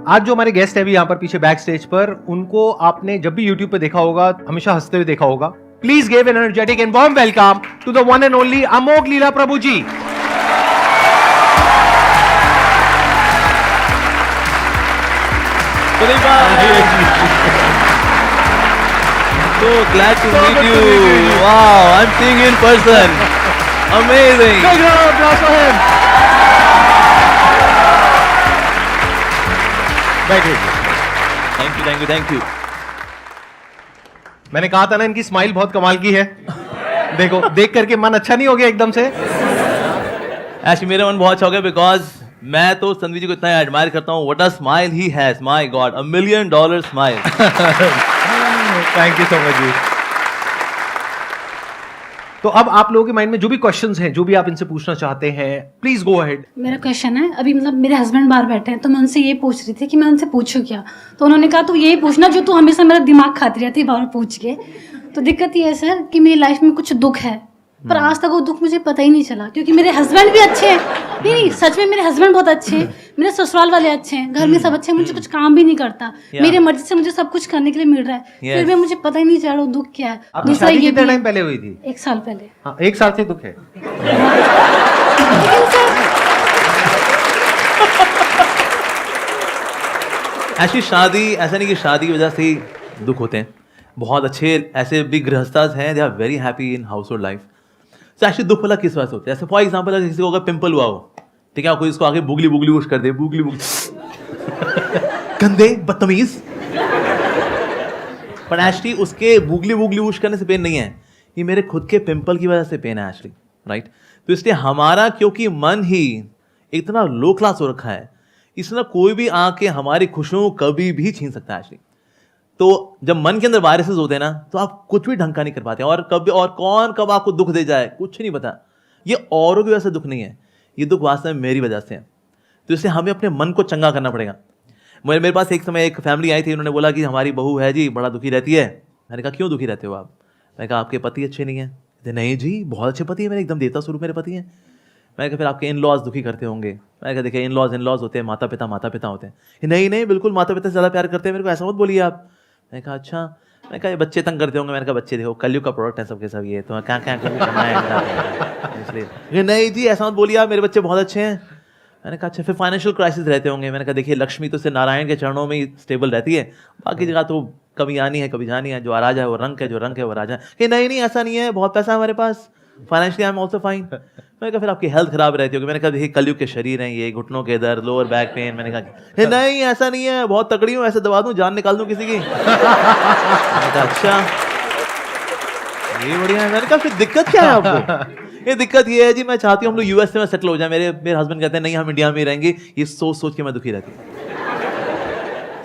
आज जो हमारे गेस्ट है अभी यहाँ पर पीछे बैक स्टेज पर, उनको आपने जब भी YouTube पे देखा होगा, हमेशा हंसते हुए देखा होगा. Please give an energetic and warm welcome to the one and only Amogh Leela Prabhu ji. So glad to meet you. Wow, I'm seeing you in person. Amazing. Big round of applause for him. Thank you. मैंने कहा था ना इनकी smile बहुत कमाल की है. देखो, देख करके मन अच्छा नहीं हो गया एकदम से. Actually मेरा मन बहुत शौक है because मैं तो संदीप जी को इतना एडमायर करता हूँ. What a smile he has. My God, $1 million smile. Thank you so much ji. तो अब आप लोगों के माइंड में जो भी क्वेश्चंस हैं, जो भी आप इनसे पूछना चाहते हैं, प्लीज गो अहेड. मेरा क्वेश्चन है, अभी मतलब मेरे हस्बैंड बाहर बैठे हैं तो मैं उनसे ये पूछ रही थी कि मैं उनसे पूछूं क्या. तो उन्होंने कहा तू यही पूछना जो तू हमेशा मेरा दिमाग खाती रहती है बाहर पूछ के. तो दिक्कत ये है सर कि मेरी लाइफ में कुछ दुख है, पर आज तक वो दुख मुझे पता ही नहीं चला, क्योंकि मेरे हस्बैंड भी अच्छे हैं. नहीं सच में मेरे हस्बैंड बहुत अच्छे हैं, मेरे ससुराल वाले अच्छे हैं, घर में सब अच्छे हैं, मुझे कुछ काम भी नहीं करता, मेरी मर्जी से मुझे सब कुछ करने के लिए मिल रहा है, फिर भी मुझे पता ही नहीं चल रहा दुख क्या है. आपकी दूसरा शादी ये कितने भी टाइम पहले हुई थी? 1 साल पहले. हाँ, 1 साल से दुख है. Actually शादी ऐसा नहीं कि शादी की वजह से ही दुख होते हैं. बहुत अच्छे ऐसे भी गृहस्थास हैं, they are very happy in household life. तो एक्चुअली दुख वाला किस वजह से होता है? जैसे फॉर एग्जाम्पल अगर किसी को अगर पिंपल हुआ हो, ठीक है, कोई इसको आगे बुगली बुगली वुश कर दे, बुगली बुगली गंदे बदतमीज. पर एक्चुअली उसके बुगली बुगली वुश करने से पेन नहीं है, ये मेरे खुद के पिंपल की वजह से पेन है एक्चुअली, राइट. तो इसलिए हमारा क्योंकि मन ही इतना लो क्लास हो रखा है, इसलिए कोई भी आके हमारी खुशियों कभी भी छीन सकता है एक्चुअली. तो जब मन के अंदर वायरसेस होते हैं ना, तो आप कुछ भी ढंग का नहीं कर पाते. और कभी और कौन कब आपको दुख दे जाए कुछ नहीं पता. ये औरों की वजह से दुख नहीं है, ये दुख वास्तव में मेरी वजह से है. तो इसलिए हमें अपने मन को चंगा करना पड़ेगा. मेरे पास एक समय एक फैमिली आई थी, उन्होंने बोला कि हमारी बहू है जी बड़ा दुखी रहती है. मैंने कहा क्यों दुखी रहते हो आप? मैंने कहा आपके पति अच्छे नहीं हैं. नहीं जी बहुत अच्छे पति है मेरे, एकदम देवता स्वरूप मेरे पति हैं. मैंने कहा फिर आपके इन लॉज दुखी करते होंगे. मैंने कहा देखिए इन लॉज होते हैं, माता पिता होते हैं. नहीं बिल्कुल माता पिता से ज़्यादा प्यार करते हैं मेरे को, ऐसा मत बोलिए आप. मैंने कहा अच्छा. मैंने कहा ये बच्चे तंग करते होंगे. मैंने कहा बच्चे देखो कलयुग का प्रोडक्ट है सबके सब, ये तो क्या करना है इसलिए. नहीं जी ऐसा मत बोलिए आप, मेरे बच्चे बहुत अच्छे हैं. मैंने कहा अच्छा फिर फाइनेंशियल क्राइसिस रहते होंगे. मैंने कहा देखिए लक्ष्मी तो सिर्फ नारायण के चरणों में ही स्टेबल रहती है, बाकी जगह तो कभी आनी है कभी जानी है. जो राजा है वो रंग है, जो रंग है वो राजा है. नहीं ऐसा नहीं है, बहुत पैसा है हमारे पास, financially I am also fine. मैंने कहा फिर आपकी हेल्थ खराब रहती होगी. मैंने कहा देखिए कलयुग के शरीर हैं ये, घुटनों के दर्द, लोअर बैक पेन. मैंने कहा नहीं ऐसा नहीं है, बहुत तगड़ी हूँ, ऐसे दबा दूँ जान निकाल दूँ किसी की. मैंने कहा अच्छा ये बढ़िया है. मैंने कहा फिर दिक्कत क्या है आपको? ये दिक्कत ये है जी मैं चाहती हूँ हम लोग यूएस में सेटल हो जाए. मेरे हस्बैंड कहते हैं नहीं हम इंडिया में ही रहेंगे. ये सोच के मैं दुखी रहती हूँ.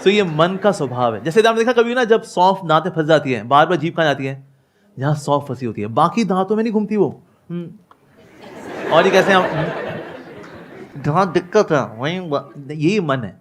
तो ये मन का स्वभाव है. जैसे आपने देखा कभी ना जब सौंफ दांत में फंस जाती है, बार बार जीभ कहाँ जाती है? जहाँ सौंफ फंसी होती है, बाकी दांतों में नहीं घूमती वो. और ये कैसे हम जहाँ दिक्कत है वही यही मन है.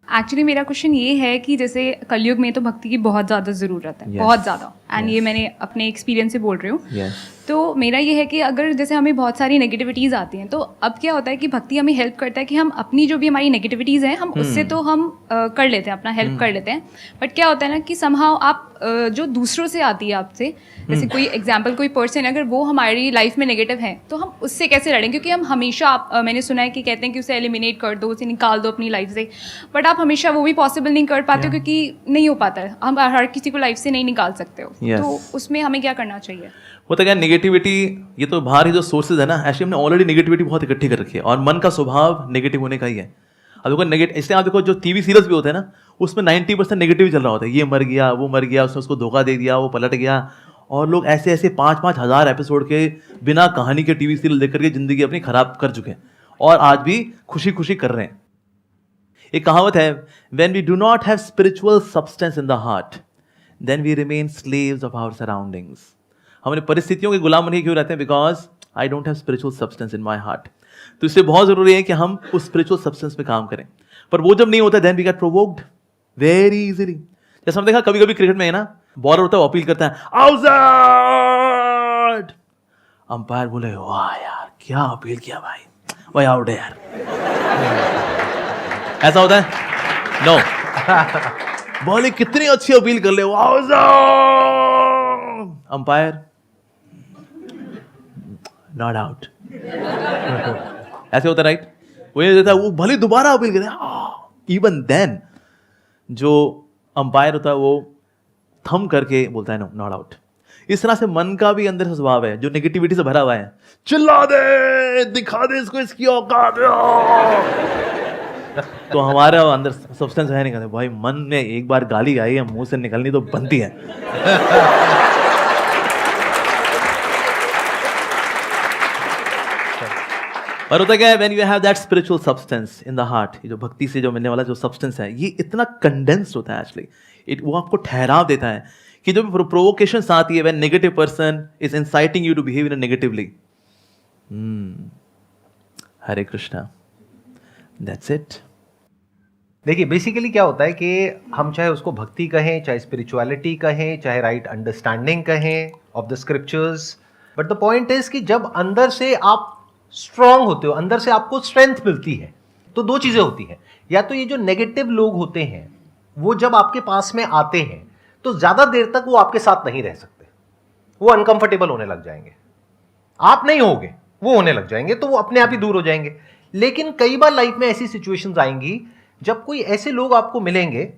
एक्चुअली मेरा क्वेश्चन ये है कि जैसे कलयुग में तो भक्ति की बहुत ज़्यादा ज़रूरत है, बहुत ज़्यादा. एंड ये मैंने अपने एक्सपीरियंस से बोल रही हूँ. तो मेरा ये है कि अगर जैसे हमें बहुत सारी नेगेटिविटीज़ आती हैं, तो अब क्या होता है कि भक्ति हमें हेल्प करता है कि हम अपनी जो भी हमारी नेगेटिविटीज़ हैं हम उससे तो हम कर लेते हैं, अपना हेल्प कर लेते हैं. बट क्या होता है ना कि समहाउ आप जो दूसरों से आती है आपसे, जैसे कोई एग्जाम्पल कोई पर्सन अगर वो हमारी लाइफ में नेगेटिव है तो हम उससे कैसे लड़ें? क्योंकि हम हमेशा मैंने सुना है कि कहते हैं कि उसे एलिमिनेट कर दो, उसे निकाल दो अपनी लाइफ से. बट आप हमेशा वो भी पॉसिबल नहीं कर पाते हो, क्योंकि नहीं हो पाता है. हम हर किसी को लाइफ से नहीं निकाल सकते हो. तो उसमें हमें क्या करना चाहिए? होता क्या नेगेटिविटी, ये तो बाहर ही जो सोर्सेज है ना, एक्चुअली हमने ऑलरेडी नेगेटिविटी बहुत इकट्ठी कर रखी है. और मन का स्वभाव नेगेटिव होने का ही है. अब देखो नेगेटिव, इसलिए आप देखो जो टीवी सीरियल्स भी होते हैं ना, उसमें 90% नेगेटिव चल रहा होता है. ये मर गया, वो मर गया, उसने उसको धोखा दे दिया, वो पलट गया. और लोग ऐसे 5-5 हज़ार एपिसोड के बिना कहानी के टीवी सीरियल देख करके जिंदगी अपनी खराब कर चुके हैं, और आज भी खुशी खुशी कर रहे हैं. एक कहावत है, when we do not have spiritual substance in the heart then we remain slaves of our surroundings. हम अपनी परिस्थितियों के गुलाम बने क्यों रहते हैं? Because I don't have spiritual substance in my heart. तो इससे बहुत जरूरी है कि हम उस स्पिरिचुअल सब्सटेंस पे काम करें. पर वो जब नहीं होता then we get provoked very easily. जैसे हम देखा कभी कभी क्रिकेट में है ना, बॉलर होता है वो अपील करता है आउट, अंपायर बोले वाह यार क्या अपील किया भाई, वही आउट है यार. ऐसा होता है. नो बोले कितनी अच्छी अपील कर ले, अंपायर नॉट आउट, ऐसे होता राइट। वो ये देता है, वो भले दोबारा अपील करे, इवन देन जो अंपायर होता है वो थम करके बोलता है नो नॉट आउट। इस तरह से मन का भी अंदर से स्वभाव है जो नेगेटिविटी से भरा हुआ है, चिल्ला दे, दिखा दे इसको इसकी औकात। तो हमारे अंदर सब्सटेंस है नहीं, कहते भाई मन में एक बार गाली आई है मुंह से निकलनी तो बनती है। और होता क्या है, when you have that spiritual substance in the heart, ये जो भक्ति से जो मिलने वाला जो सब्सटेंस है, ये इतना कंडेंस्ड होता है एक्चुअली, वो आपको ठहराव देता है कि जो भी प्रोवोकेशंस आती है, when negative person is inciting you to behave in negatively, Hare Krishna, that's it. देखिए बेसिकली क्या होता है कि हम चाहे उसको भक्ति कहें, चाहे स्पिरिचुअलिटी कहें, चाहे राइट अंडरस्टैंडिंग कहें of the scriptures, but the point is कि जब अंदर से आप स्ट्रांग होते हो, अंदर से आपको स्ट्रेंथ मिलती है, तो दो चीजें होती हैं। या तो ये जो नेगेटिव लोग होते हैं वो जब आपके पास में आते हैं तो ज्यादा देर तक वो आपके साथ नहीं रह सकते, वो अनकंफर्टेबल होने लग जाएंगे, आप नहीं होगे, वो होने लग जाएंगे, तो वो अपने आप ही दूर हो जाएंगे। लेकिन कई बार लाइफ में ऐसी सिचुएशंस आएंगी जब कोई ऐसे लोग आपको मिलेंगे,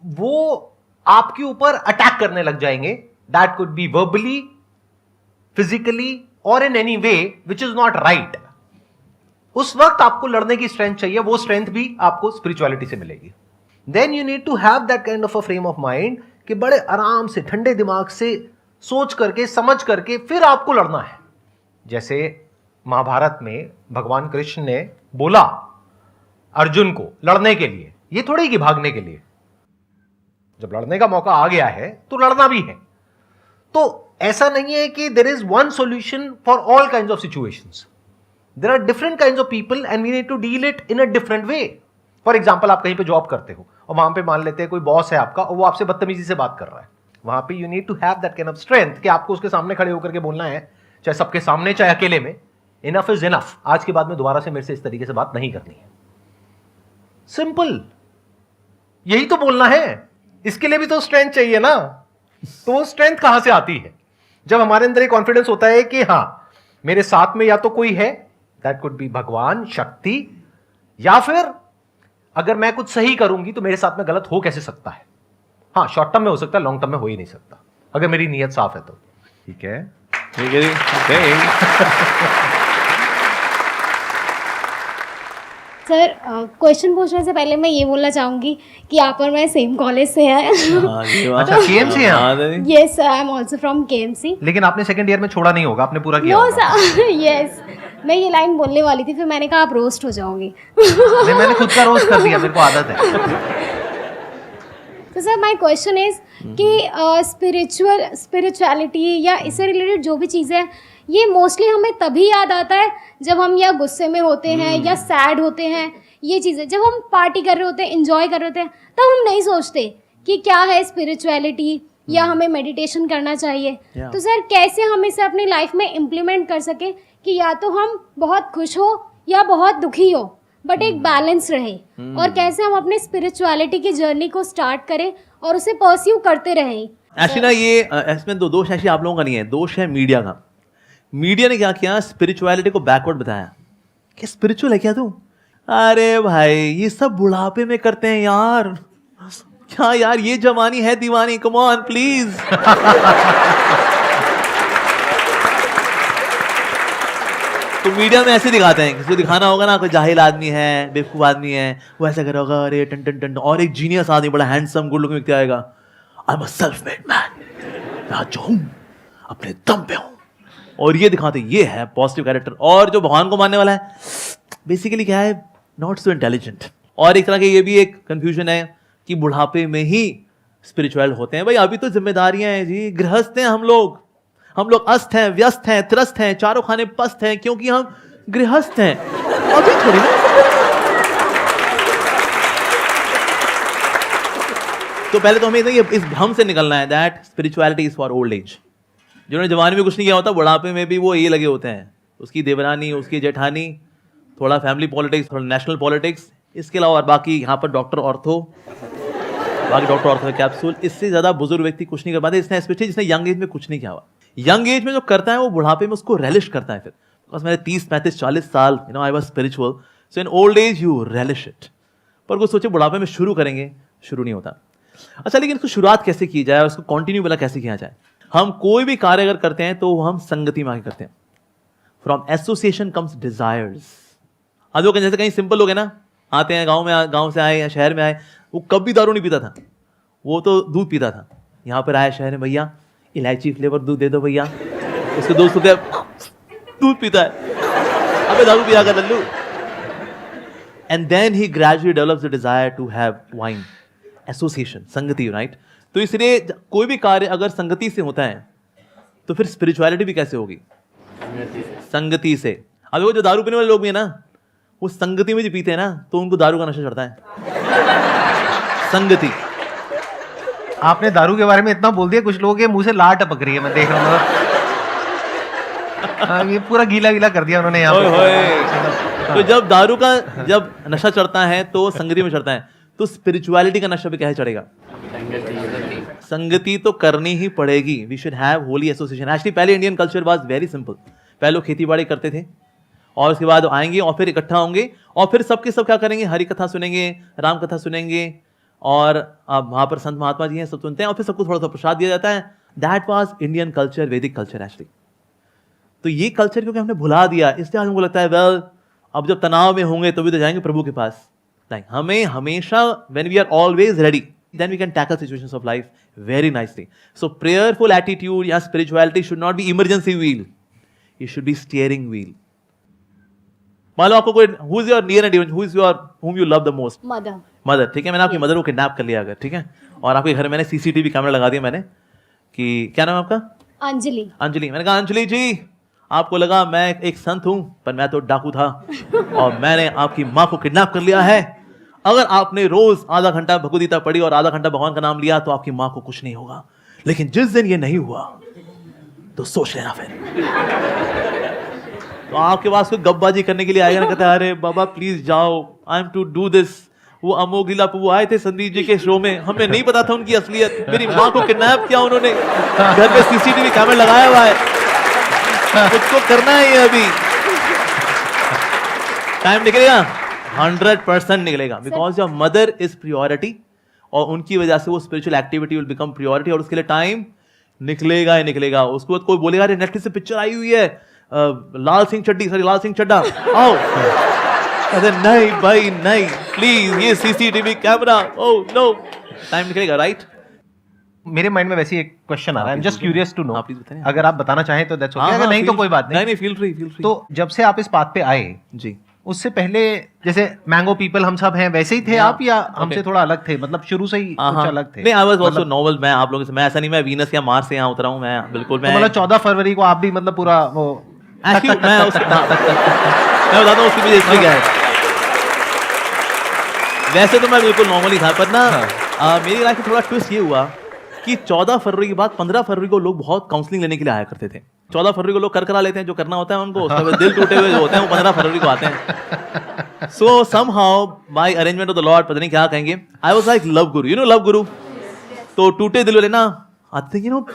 वो आपके ऊपर अटैक करने लग जाएंगे, that could be verbally, physically और in any way which is not right. उस वक्त आपको लड़ने की स्ट्रेंथ चाहिए, वो स्ट्रेंथ भी आपको स्पिरिचुअलिटी से मिलेगी। Then you need to have that kind of a frame of mind कि बड़े आराम से ठंडे दिमाग से सोच करके समझ करके फिर आपको लड़ना है। जैसे महाभारत में भगवान कृष्ण ने बोला अर्जुन को लड़ने के लिए, ये थोड़ी कि भागने के लिए, जब लड़ने का मौका आ गया है तो लड़ना भी है। तो ऐसा नहीं है कि there is one solution for all kinds of situations, there are different kinds of people and we need to deal it in a different way. For example, आप कहीं पे जॉब करते हो और वहां पे मान लेते हैं कोई बॉस है आपका और वो आपसे बदतमीजी से बात कर रहा है, वहां पे you need to have that kind of strength कि आपको उसके सामने खड़े होकर के बोलना है, चाहे सबके सामने चाहे अकेले में, इनफ इज इनफ, आज के बाद में दोबारा से मेरे से इस तरीके से बात नहीं करनी है। सिंपल, यही तो बोलना है। इसके लिए भी तो स्ट्रेंथ चाहिए ना। तो वो स्ट्रेंथ कहां से आती है? जब हमारे अंदर एक कॉन्फिडेंस होता है कि हां मेरे साथ में या तो कोई है, दैट कुड बी भगवान, शक्ति, या फिर अगर मैं कुछ सही करूंगी तो मेरे साथ में गलत हो कैसे सकता है। हाँ, शॉर्ट टर्म में हो सकता है, लॉन्ग टर्म में हो ही नहीं सकता, अगर मेरी नीयत साफ है तो। ठीक है, ठीक है जी। सर, क्वेश्चन पूछने से पहले मैं ये बोलना चाहूँगी कि आप और मैं सेम कॉलेज से हैं। अच्छा, KMC हैं? Yes sir, I am also from KMC। लेकिन आपने सेकंड ईयर में छोड़ा नहीं होगा, आपने पूरा किया नो होगा। सर, यस, मैं ये लाइन बोलने वाली थी, फिर मैंने कहा आप रोस्ट हो जाओगी। नहीं, मैंने खुद का रोस्ट कर दिया, मेरे को आदत है। तो सर माय क्वेश्चन इज कि स्पिरिचुअलिटी या इससे रिलेटेड जो भी चीज़ें हैं, ये मोस्टली हमें तभी याद आता है जब हम या गुस्से में होते हैं या सैड होते हैं। ये चीज़ें जब हम पार्टी कर रहे होते हैं, एंजॉय कर रहे होते हैं, तब हम नहीं सोचते कि क्या है स्पिरिचुअलिटी या हमें मेडिटेशन करना चाहिए। तो सर कैसे हम इसे अपनी लाइफ में इम्प्लीमेंट कर सकें कि या तो हम बहुत खुश हो या बहुत दुखी हो, बट एक बैलेंस रहे, और कैसे हम अपने स्पिरिचुअलिटी की जर्नी को स्टार्ट करें और उसे परस्यू करते रहें। एक्चुअली ना ये इसमें दोष ऐसे आप लोगों का नहीं है, दोष है मीडिया का। मीडिया ने क्या किया, स्पिरिचुअलिटी को बैकवर्ड बताया कि स्पिरिचुअल है क्या तू? अरे भाई ये सब बुढ़ापे में करते हैं यार, क्या यार ये जवानी है दीवानी, कम ऑन प्लीज। तो मीडिया में ऐसे दिखाते हैं, किसी को दिखाना होगा ना कोई जाहिल आदमी है, बेवकूफ आदमी है, वो ऐसा कर होगा, अरे टन टन टन, और एक जीनियस आदमी बड़ा हैंडसम गुड लुकिंग व्यक्ति आएगा, I am a self made man, मैं जो हूं अपने दम पे हूं, और ये दिखाते ये है पॉजिटिव कैरेक्टर। और जो भगवान को मानने वाला है बेसिकली क्या है, नॉट सो इंटेलिजेंट। और एक तरह के ये भी एक कंफ्यूजन है कि बुढ़ापे में ही स्पिरिचुअल होते हैं। भाई अभी तो जिम्मेदारियां हैं जी, गृहस्थ हैं हम लोग अस्त हैं, व्यस्त हैं, त्रस्त हैं, चारों खाने पस्त हैं, क्योंकि हम गृहस्थ हैं। अभी थोड़ी ना। तो पहले तो हमें इस भ्रम से निकलना है that spirituality is for old age. जिन्होंने जवानी में कुछ नहीं किया होता, बुढ़ापे में भी वो ये लगे होते हैं, उसकी देवरानी, उसकी जेठानी, थोड़ा फैमिली पॉलिटिक्स, थोड़ा नेशनल पॉलिटिक्स, इसके अलावा और बाकी यहाँ पर डॉक्टर ऑर्थो कैप्सूल, इससे ज़्यादा बुजुर्ग व्यक्ति कुछ नहीं कर पाते। इसने स्पेशली जिसने यंग एज में कुछ नहीं किया हुआ, यंग एज में जो करता है वो बुढ़ापे में उसको रेलिश करता है। फिर बिकॉज मैंने 30-35-40 साल I was spiritual, so in old age you relish it. पर कुछ सोचे बुढ़ापे में शुरू करेंगे, शुरू नहीं होता। अच्छा, लेकिन इसको शुरुआत कैसे की जाए और उसको कंटिन्यू वाला कैसे किया जाए? हम कोई भी कार्य अगर करते हैं तो हम संगति में आके करते हैं। From association comes desires. आज लोग जैसे कहीं सिंपल लोग हैं ना, आते हैं गांव से आए या शहर में आए, वो कभी दारू नहीं पीता था, वो तो दूध पीता था। यहाँ पर आया शहर में, भैया इलायची फ्लेवर दूध दे दो भैया। उसके दोस्त को दूध पीता है, अबे दारू पिया कर लल्लू। And then he gradually develops the desire to have wine. Association, संगति, राइट? तो इसलिए कोई भी कार्य अगर संगति से होता है तो फिर स्पिरिचुअलिटी भी कैसे होगी? संगति से। अब वो जो दारू पीने वाले लोग भी है ना, वो संगति में जो पीते हैं ना, तो उनको दारू का नशा चढ़ता है। संगति। आपने दारू के बारे में इतना बोल दिया, कुछ लोगों के मुंह से लार टपक रही है, मैं देख रहा हूँ। ये पूरा गीला गीला कर दिया उन्होंने यहाँ पे। तो जब नशा चढ़ता है तो संगति में चढ़ता है, तो स्पिरिचुअलिटी का नशा भी कैसे चढ़ेगा? संगति तो करनी ही पड़ेगी। We should have holy association. Actually पहले Indian culture was very simple. पहले लोग खेती बाड़ी करते थे और उसके बाद आएंगे और फिर इकट्ठा होंगे और फिर सबके सब क्या करेंगे? हरि कथा सुनेंगे, राम कथा सुनेंगे और वहां पर संत महात्मा जी हैं, सब सुनते हैं और फिर सबको थोड़ा सा प्रसाद दिया जाता है। दैट वाज इंडियन कल्चर, वैदिक कल्चर एक्चुअली। तो ये कल्चर क्योंकि हमने भुला दिया, इसलिए हमको लगता है वेल अब जब तनाव में होंगे तो भी तो जाएंगे प्रभु के पास। नहीं, हमें हमेशा when we are always ready, then we can tackle situations of life very nicely. So prayerful attitude या spirituality should not be emergency wheel, it should be steering wheel. मान लो आपको कोई who is your near and dear, whom you love the most? Mother. ठीक है, मैंने आपकी mother को kidnap कर लिया अगर, ठीक है, और आपके घर में मैंने सीसीटीवी कैमरा लगा दिया मैंने कि क्या नाम है आपका? अंजलि। मैंने कहा अंजलि जी, आपको लगा मैं एक संत हूं, पर मैं तो डाकू था और मैंने आपकी माँ को किडनैप कर लिया है। अगर आपने रोज आधा घंटा भगवदगीता पढ़ी और आधा घंटा भगवान का नाम लिया तो आपकी माँ को कुछ नहीं होगा, लेकिन जिस दिन ये नहीं हुआ तो सोच लेना फिर। तो आपके पास कोई गपबाजी करने के लिए आएगा ना, कहता है अरे बाबा प्लीज जाओ, I am to do this. वो अमोघ लीला प्रभु आए थे संदीप जी के शो में, हमें नहीं पता था उनकी असलियत। मेरी माँ को किडनैप किया उन्होंने, घर पे सीसीटीवी कैमरा लगाया हुआ है, मुझको करना है ये अभी। टाइम निकलेगा, 100% निकलेगा, because your mother is priority और उनकी वजह से वो spiritual activity will become priority और उसके लिए टाइम निकलेगा ही निकलेगा। उसके बाद कोई बोलेगा अरे नेटफ्लिक्स से पिक्चर आई हुई है लाल सिंह चड्ढा, आओ। अरे नहीं भाई नहीं, प्लीज ये CCTV camera, oh no, time निकलेगा, राइट? मेरे माइंड में वैसे एक क्वेश्चन आ रहा है, I am just curious to know. आप प्लीज बताइए। अगर आप बताना चाहें तो दैट्स ओके, अगर नहीं तो कोई बात नहीं, फील फ्री। तो जब से आप इस बात पे आए जी, उससे पहले जैसे मैंगो पीपल हम सब हैं वैसे ही थे आप, या हमसे थोड़ा अलग थे? मतलब शुरू से ही कुछ अलग थे? नहीं, आई वाज आल्सो नॉर्मल। मैं आप लोगों से, मैं ऐसा नहीं मैं वीनस या मार्स से यहाँ उतरा हूँ, मैं बिल्कुल मैं मतलब 14 फरवरी को आप भी मतलब पूरा वो मैं बताता हूँ उसकी वजह से क्या है। वैसे तो मैं बिल्कुल नॉर्मल ही था, पर ना मेरी लाइफ में थोड़ा ट्विस्ट ये हुआ कि 14 फरवरी के बाद 15 फरवरी को लोग बहुत काउंसलिंग लेने के लिए आया करते थे। 14 फरवरी को लोग करा लेते हैं जो करना होता है उनको, उसके बाद दिल टूटे हुए जो होते हैं वो 15 फरवरी को आते हैं। So somehow by arrangement of the lord, पता नहीं क्या कहेंगे, I was like love guru, you know love guru. तो टूटे दिल वाले ना आते, यू नो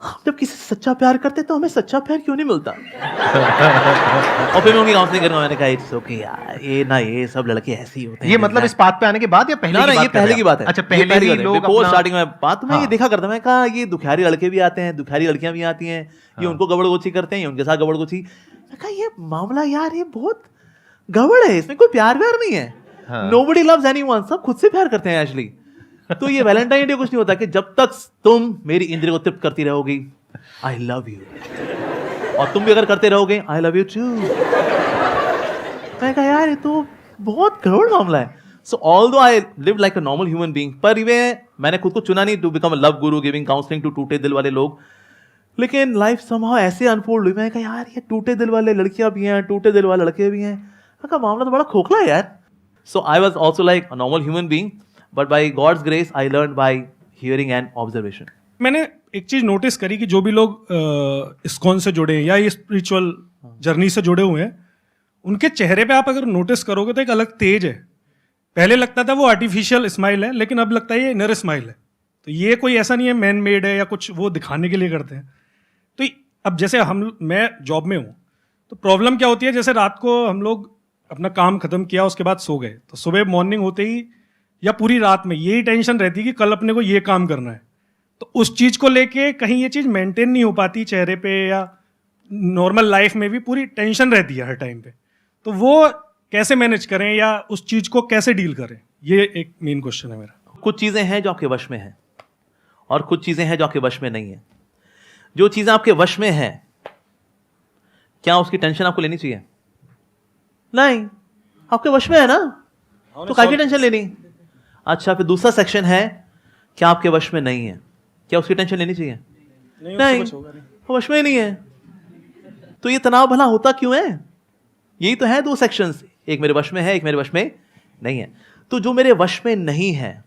हम जब किसी से सच्चा प्यार करते तो हमें सच्चा प्यार क्यों नहीं मिलता? और फिर मैं उनकी काउंसलिंग करूंगा, मैंने कहा इट्स ओके यार, ये सब लड़के ऐसे ही होते हैं। ये मतलब इस बात पे आने के बाद या पहले? ना, ये पहले की बात है। अच्छा, पहले ही लोग बिफोर स्टार्टिंग में बात मैं ये देखा करता, मैं कहा ये दुखियारी लड़के भी आते हैं, दुखियारी लड़कियां भी आती हैं, ये उनको गबड़गोची करते हैं, ये उनके साथ गबड़गोची। मैं कहा ये मामला यार ये बहुत गड़बड़ है, इसमें कोई प्यार नहीं है। नोबडी लव्स एनीवन, सब खुद से प्यार करते हैं एक्चुअली। तो ये वैलेंटाइन डे कुछ नहीं होता कि जब तक तुम मेरी इंद्रिय को तृप्त करती रहोगी, आई लव यू, और तुम भी अगर करते रहोगे आई लव यू टू। मैं कहा यार ये तो बहुत गड़बड़ मामला है। सो although I live like a normal human being, पर मैंने खुद को चुना नहीं to become a love Guru giving counselling to टूटे दिल वाले लोग, लेकिन लाइफ समहाउ ऐसे अनफोल्ड हुई। मैं कहा यार ये टूटे दिल वाले लड़कियां भी हैं, टूटे दिल वाले लड़के भी हैं। मैं कहा मामला तो बड़ा खोखला है यार। So I was also like a normal human being, but by God's grace I learn by hearing and observation. मैंने एक चीज नोटिस करी कि जो भी लोग इस्कॉन से जुड़े हैं या ये स्पिरिचुअल जर्नी से जुड़े हुए हैं, उनके चेहरे पे आप अगर नोटिस करोगे तो एक अलग तेज है। पहले लगता था वो आर्टिफिशियल स्माइल है, लेकिन अब लगता है ये इनर स्माइल है। तो ये कोई ऐसा नहीं है मैन मेड है या कुछ वो दिखाने के लिए करते हैं। तो अब जैसे मैं जॉब में हूँ, तो प्रॉब्लम क्या होती है, जैसे रात को हम लोग अपना काम खत्म किया, उसके बाद सो गए, तो सुबह मॉर्निंग होते ही या पूरी रात में यही टेंशन रहती है कि कल अपने को ये काम करना है। तो उस चीज़ को लेके कहीं ये चीज़ मेंटेन नहीं हो पाती चेहरे पे, या नॉर्मल लाइफ में भी पूरी टेंशन रहती है हर टाइम पे। तो वो कैसे मैनेज करें या उस चीज़ को कैसे डील करें, ये एक मेन क्वेश्चन है मेरा। कुछ चीज़ें हैं जो आपके वश में हैं और कुछ चीज़ें हैं जो आपके वश में नहीं है। जो चीज़ें आपके वश में हैं, क्या उसकी टेंशन आपको लेनी चाहिए? नहीं, आपके वश में है ना, तो काहे की टेंशन लेनी? अच्छा, फिर दूसरा सेक्शन है, क्या आपके वश में नहीं है, क्या उसकी टेंशन लेनी चाहिए? नहीं, वो वश में ही नहीं है। तो ये तनाव भला होता क्यों है? यही तो है दो सेक्शंस, एक मेरे वश में है, एक मेरे वश में नहीं है। तो जो मेरे वश में नहीं है,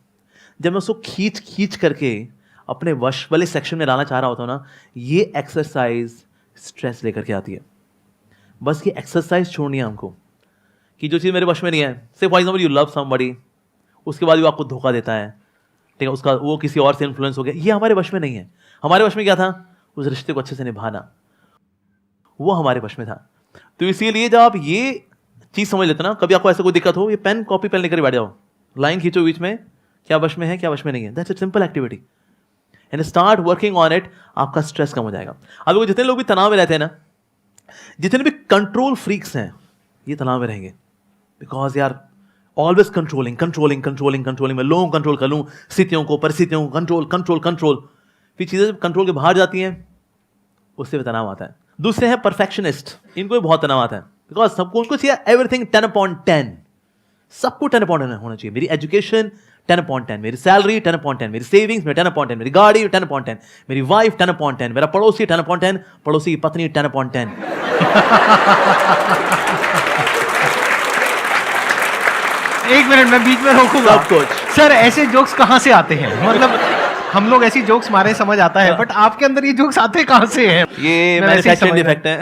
जब मैं उसको खींच खींच करके अपने वश वाले सेक्शन में डालना चाह रहा होता हूं ना, ये एक्सरसाइज स्ट्रेस लेकर के आती है। बस ये एक्सरसाइज छोड़नी है हमको, कि जो चीज़ मेरे वश में नहीं है, से for example you love somebody, उसके बाद वो आपको धोखा देता है, ठीक है, उसका वो किसी और से इन्फ्लुएंस हो गया, ये हमारे वश में नहीं है। हमारे वश में क्या था? उस रिश्ते को अच्छे से निभाना, वो हमारे वश में था। तो इसीलिए जब आप ये चीज़ समझ लेते ना, कभी आपको ऐसा कोई दिक्कत हो, ये पेन कॉपी पेन लेकर बैठ जाओ, लाइन खींचो बीच में, क्या वश में है क्या वश में नहीं है। That's a simple activity and start working on it, आपका स्ट्रेस कम हो जाएगा। अब जितने लोग भी तनाव में रहते हैं ना, जितने भी कंट्रोल फ्रीक्स हैं, ये तनाव में रहेंगे, बिकॉज यार always controlling controlling controlling controlling, मैं लोगों को कंट्रोल कर लूँ, स्थितियों को परिस्थितियों को कंट्रोल कंट्रोल कंट्रोल, फिर चीज़ें जब कंट्रोल के बाहर जाती हैं, उससे भी तनाव आता है। दूसरे हैं परफेक्शनिस्ट, इनको भी बहुत तनाव आता है, बिकॉज सबको उनको चाहिए एवरीथिंग 10/10, सबको 10/10 होना चाहिए। मेरी एजुकेशन 10/10, मेरी सैलरी 10/10, मेरी सेविंग्स में 10/10, मेरी गाड़ी 10/10, मेरी वाइफ 10/10, मेरा पड़ोसी 10/10, पड़ोसी की पत्नी 10/10। एक मिनट, मैं बीच में रोकूंगा। सब कुछ। सर, ऐसे जोक्स कहाँ से आते हैं? मतलब हम लोग ऐसी जोक्स मारे समझ आता है, बट आपके अंदर ये जोक्स आते कहाँ से हैं? ये मैन्युफैक्चरिंग डिफेक्ट है,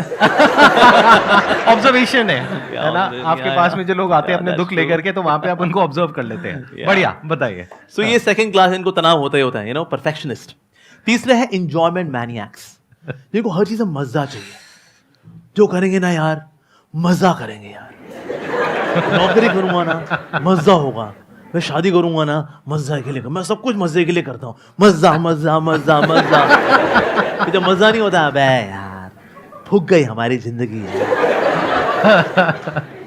ऑब्जर्वेशन है ना? आपके पास में जो लोग आते हैं अपने दुख लेकर के, तो वहां पे आप उनको ऑब्जर्व कर लेते हैं। बढ़िया, बताइए। सो ये सेकंड क्लास, इनको तनाव होता ही होता है, यू नो, परफेक्शनिस्ट। तीसरे है एंजॉयमेंट मैनिएक्स, जिनको हर चीज में मजा चाहिए, जो करेंगे ना यार मजा करेंगे यार, नौकरी करूंगा ना मजा होगा, मैं शादी करूंगा ना मजा के लिए, मैं सब कुछ मजे के लिए करता हूँ, मजा मजा मजा मजा। जब मजा नहीं होता, अबे यार फूक गई हमारी जिंदगी।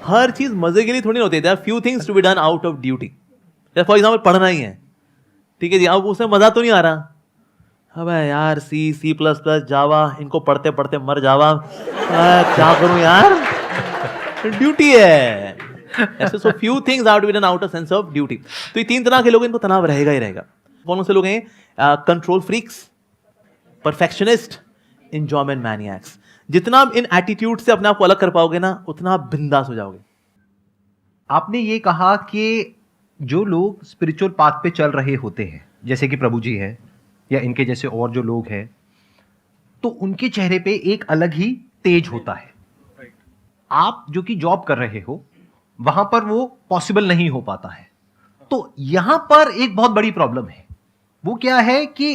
हर चीज मजे के लिए थोड़ी ना होती है। There are few things to be done out of duty. For example पढ़ना ही है, ठीक है जी, अब उसमें मजा तो नहीं आ रहा, अबे यार C++, जावा, इनको पढ़ते पढ़ते मर जावा, क्या करूं यार, ड्यूटी है। ऐसे so few things are to be done out of sense of duty. तो ये तीन तरह के लोग, इनको तनाव रहेगा ही रहेगा। कौन से लोग हैं? Control freaks, perfectionist, enjoyment maniacs. जितना आप इन एटीट्यूड से अपने आप को अलग कर पाओगे ना, उतना आप बिंदास हो जाओगे। आपने ये कहा कि जो लोग स्पिरिचुअल पाथ पे चल रहे होते हैं, जैसे कि प्रभु जी हैं या इनके जैसे और जो लोग हैं, तो उनके चेहरे पे एक अलग ही तेज होता है। आप जो कि जॉब कर रहे हो, वहां पर वो पॉसिबल नहीं हो पाता है। तो यहां पर एक बहुत बड़ी प्रॉब्लम है। वो क्या है कि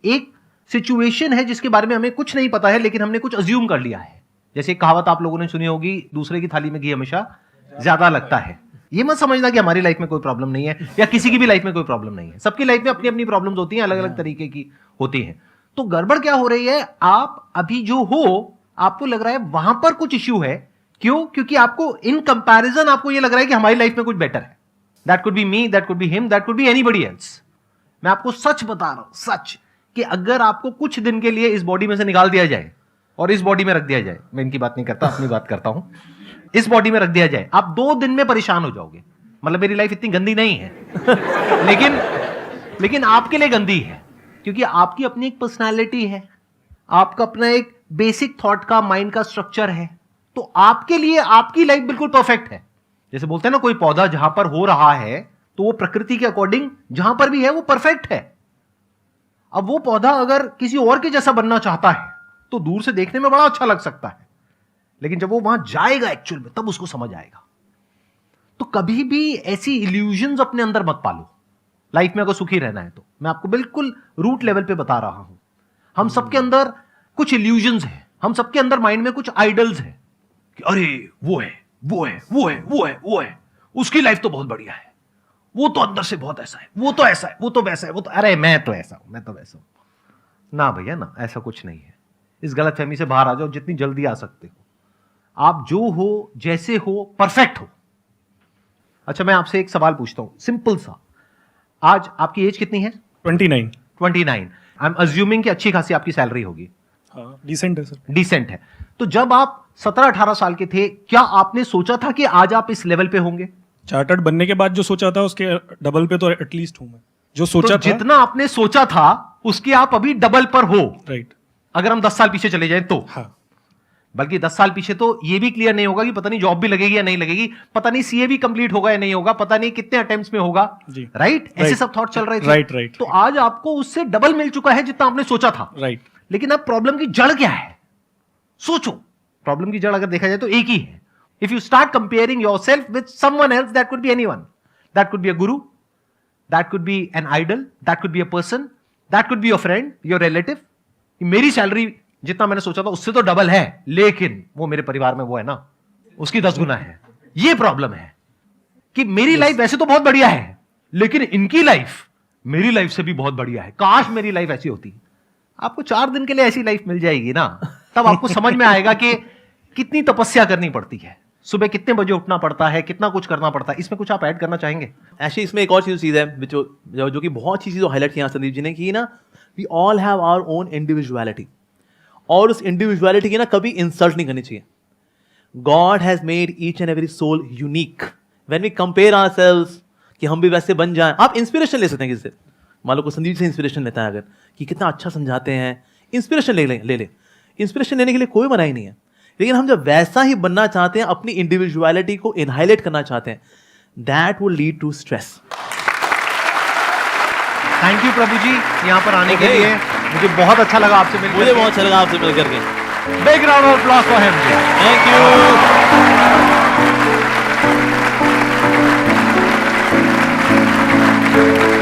एक सिचुएशन है जिसके बारे में हमें कुछ नहीं पता है, लेकिन हमने कुछ अज्यूम कर लिया है। जैसे एक कहावत आप लोगों ने सुनी होगी, दूसरे की थाली में घी हमेशा ज्यादा लगता है। ये मत समझना कि हमारी लाइफ में कोई प्रॉब्लम नहीं है या किसी की भी लाइफ में कोई प्रॉब्लम नहीं है। सबकी लाइफ में अपनी अपनी प्रॉब्लम्स होती हैं, अलग अलग तरीके की होती हैं। तो गड़बड़ क्या हो रही है, आप अभी जो हो, आपको लग रहा है वहां पर कुछ इश्यू है। क्यों? क्योंकि आपको इन कंपैरिजन आपको ये लग रहा है कि हमारी लाइफ में कुछ बेटर है। That could B me, that could be him, that could B anybody else. मैं आपको सच बता रहा हूं, सच, कि अगर आपको कुछ दिन के लिए इस बॉडी में से निकाल दिया जाए और इस बॉडी में रख दिया जाए, मैं इनकी बात नहीं करता, अपनी बात करता हूं, इस बॉडी में रख दिया जाए, आप 2 दिन में परेशान हो जाओगे। मतलब मेरी लाइफ इतनी गंदी नहीं है लेकिन आपके लिए गंदी है, क्योंकि आपकी अपनी एक पर्सनालिटी है, आपका अपना एक बेसिक थॉट का, माइंड का स्ट्रक्चर है। तो आपके लिए आपकी लाइफ बिल्कुल परफेक्ट है। जैसे बोलते हैं ना, कोई पौधा जहां पर हो रहा है तो वो प्रकृति के अकॉर्डिंग जहां पर भी है वो परफेक्ट है। अब वो पौधा अगर किसी और के जैसा बनना चाहता है तो दूर से देखने में बड़ा अच्छा लग सकता है, लेकिन जब वो वहां जाएगा एक्चुअल में, तब उसको समझ आएगा। तो कभी भी ऐसी इल्यूजन्स अपने अंदर मत पालो। लाइफ में अगर सुखी रहना है तो मैं आपको बिल्कुल रूट लेवल पे बता रहा हूं। हम सबके अंदर कुछ इल्यूजन्स हैं, हम सबके अंदर माइंड में कुछ आइडल्स हैं कि अरे वो है, वो है, वो है, वो है, वो है, उसकी लाइफ तो बहुत बढ़िया है, वो तो अंदर से बहुत ऐसा है, वो तो ऐसा है, वो तो वैसा है, वो तो अरे मैं तो ऐसा हूं, मैं तो वैसा हूं। ना भैया ना, ऐसा कुछ नहीं है। इस गलतफहमी से बाहर आ जाओ जितनी जल्दी आ सकते हो। आप जो हो, जैसे हो, परफेक्ट हो। अच्छा, मैं आपसे एक सवाल पूछता हूं, सिंपल सा। आज आपकी एज कितनी है? 29। 29। आई एम अज्यूमिंग कि अच्छी खासी आपकी सैलरी होगी। हाँ, डिसेंट है सर। डिसेंट है। तो जब आप 17-18 साल के थे, क्या आपने सोचा था कि आज आप इस लेवल पे होंगे? चार्टर्ड बनने के बाद जो सोचा था उसके डबल पे तो एटलीस्ट हूं मैं, जो सोचा तो था। जितना आपने सोचा था उसके आप अभी डबल पर हो। राइट। अगर हम 10 साल पीछे चले जाएं तो। हाँ। बल्कि 10 साल पीछे तो ये भी क्लियर नहीं होगा कि पता नहीं जॉब भी लगेगी या नहीं लगेगी, पता नहीं सीए भी कंप्लीट होगा या नहीं होगा, पता नहीं कितने अटेम्प्ट्स में होगा। जी। राइट, ऐसे सब थॉट चल रहे थे। राइट। तो आज आपको उससे डबल मिल चुका है जितना आपने सोचा था। राइट। लेकिन अब प्रॉब्लम की जड़ क्या है? सोचो। प्रॉब्लम की जड़ अगर देखा जाए तो एक ही है। If you start comparing yourself with someone else, that could be anyone, that could be a guru, that could be an idol, that could be a person, that could be your friend, your relative. मेरी salary जितना मैंने सोचा था उससे तो double है, लेकिन वो मेरे परिवार में वो है ना, उसकी 10 गुना है। ये प्रॉब्लम है कि मेरी लाइफ वैसे तो बहुत बढ़िया है, लेकिन इनकी लाइफ मेरी लाइफ से भी बहुत बढ़िया है। काश मेरी लाइफ ऐसी होती। आपको 4 दिन के लिए ऐसी लाइफ मिल जाएगी ना, तब आपको समझ में आएगा कि कितनी तपस्या करनी पड़ती है, सुबह कितने बजे उठना पड़ता है, कितना कुछ करना पड़ता है। इसमें कुछ आप ऐड करना चाहेंगे? एक्चुअली इसमें एक और चीज़ है जो कि बहुत अच्छी चीज़ हाईलाइट किया संदीप जी ने कि ना, we all have our own individuality, और उस इंडिविजुअलिटी की ना कभी इंसल्ट नहीं करनी चाहिए। God has made each and every soul unique. When we compare ourselves कि हम भी वैसे बन जाएं, आप इंस्पिरेशन ले सकते हैं किससे। मान लो को संदीप से इंस्पिरेशन लेता है अगर, कि कितना अच्छा समझाते हैं, इंस्पिरेशन ले ले। इंस्पिरेशन लेने के लिए कोई मनाही नहीं है, लेकिन हम जब वैसा ही बनना चाहते हैं, अपनी इंडिविजुअलिटी को इनहाइलाइट करना चाहते हैं, that will lead to stress. Thank you Prabhu ji यहाँ पर आने के लिए। मुझे बहुत अच्छा लगा आपसे मिलकर। मुझे बहुत अच्छा लगा आपसे मिलकर के। Big round of applause for him. Thank you.